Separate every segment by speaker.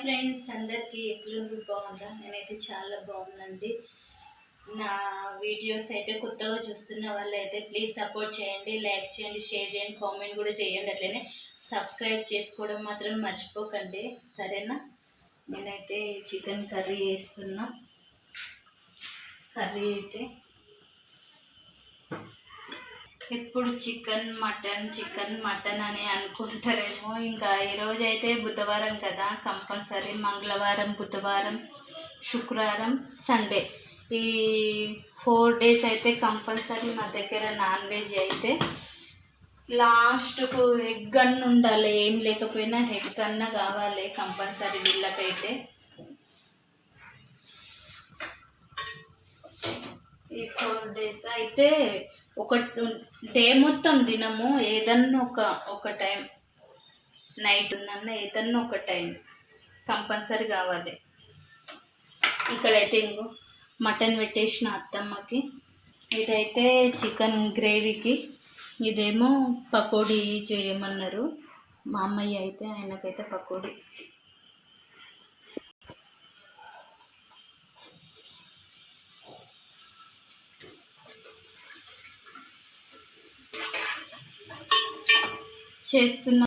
Speaker 1: Friends అందరికీ ఎట్లుంది బాగుందా? నేనైతే చాలా బాగున్నానండి. నా వీడియోస్ అయితే కొత్తగా చూస్తున్న వాళ్ళు అయితే ప్లీజ్ సపోర్ట్ చేయండి, లైక్ చేయండి, షేర్ చేయండి, కామెంట్ కూడా చేయండి. అట్లనే సబ్స్క్రైబ్ చేసుకోవడం మాత్రం మర్చిపోకండి, సరేనా? నేనైతే చికెన్ కర్రీ వేస్తున్నా. కర్రీ అయితే ఎప్పుడు చికెన్ మటన్ అని అనుకుంటారేమో. ఇంకా ఈరోజు అయితే బుధవారం కదా, కంపల్సరీ మంగళవారం, బుధవారం, శుక్రవారం, సండే ఈ 4 days అయితే కంపల్సరీ మా దగ్గర నాన్ వెజ్. అయితే లాస్ట్కు ఎగ్ అన్న ఉండాలి, ఏం లేకపోయినా ఎగ్ అన్న కావాలి కంపల్సరీ వీళ్ళకైతే. ఈ 4 days అయితే ఒక డే మొత్తం దినము ఏదన్నా ఒక టైం, నైట్ ఉన్నన్న ఏదన్నా ఒక టైం కంపల్సరీ కావాలి. ఇక్కడైతే ఇంకో మటన్ పెట్టేసిన అత్తమ్మకి, ఇదైతే చికెన్ గ్రేవీకి, ఇదేమో పకోడీ చేయమన్నారు మా అమ్మయ్య. అయితే ఆయనకైతే పకోడీ చేస్తున్నా.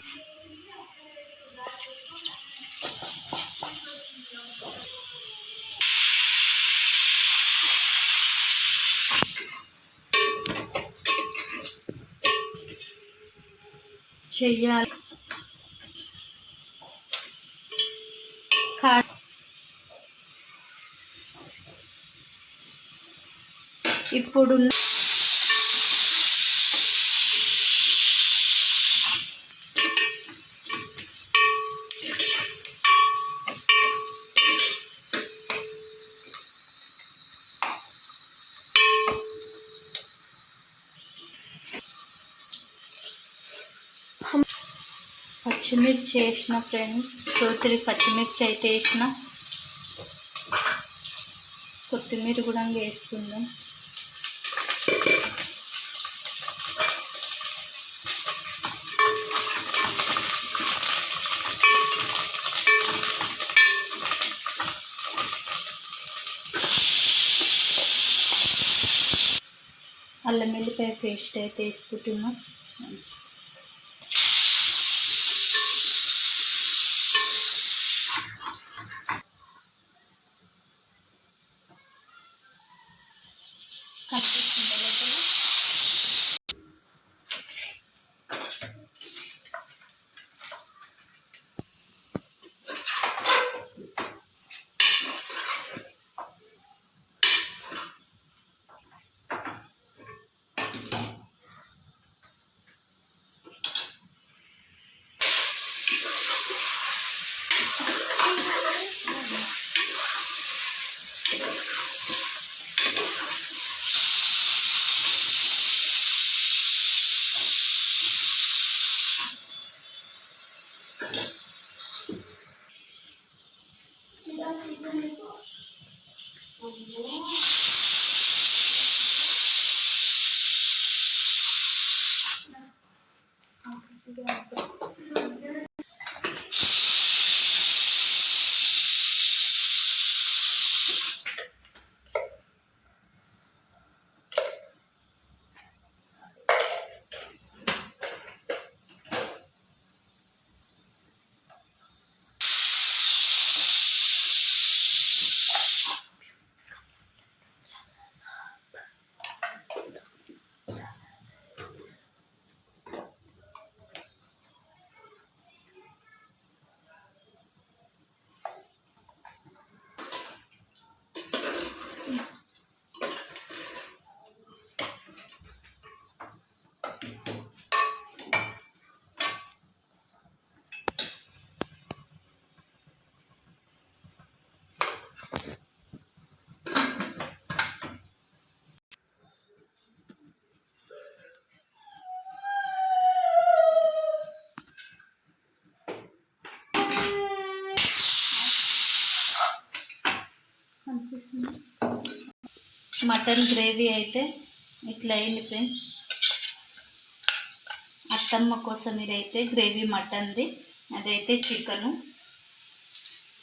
Speaker 1: చెయ్యాలి ఇప్పుడు పచ్చిమిర్చి వేసిన ఫ్రెండ్స్, 2-3 పచ్చిమిర్చి అయితే వేసిన, కొత్తిమీర కూడా వేసుకుందాం. అల్లం వెల్లిపాయ పేస్ట్ అయితే వేసుకుంటున్నాం. మటన్ గ్రేవీ అయితే ఇట్లా అయింది ఫ్రెండ్స్. అత్తమ్మ కోసం ఇదైతే గ్రేవీ మటన్ది, అదైతే చికెను.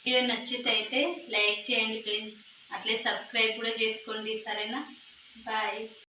Speaker 1: వీడియో నచ్చితే అయితే లైక్ చేయండి ప్లీజ్, అట్లే సబ్స్క్రైబ్ కూడా చేసుకోండి, సరేనా? బాయ్.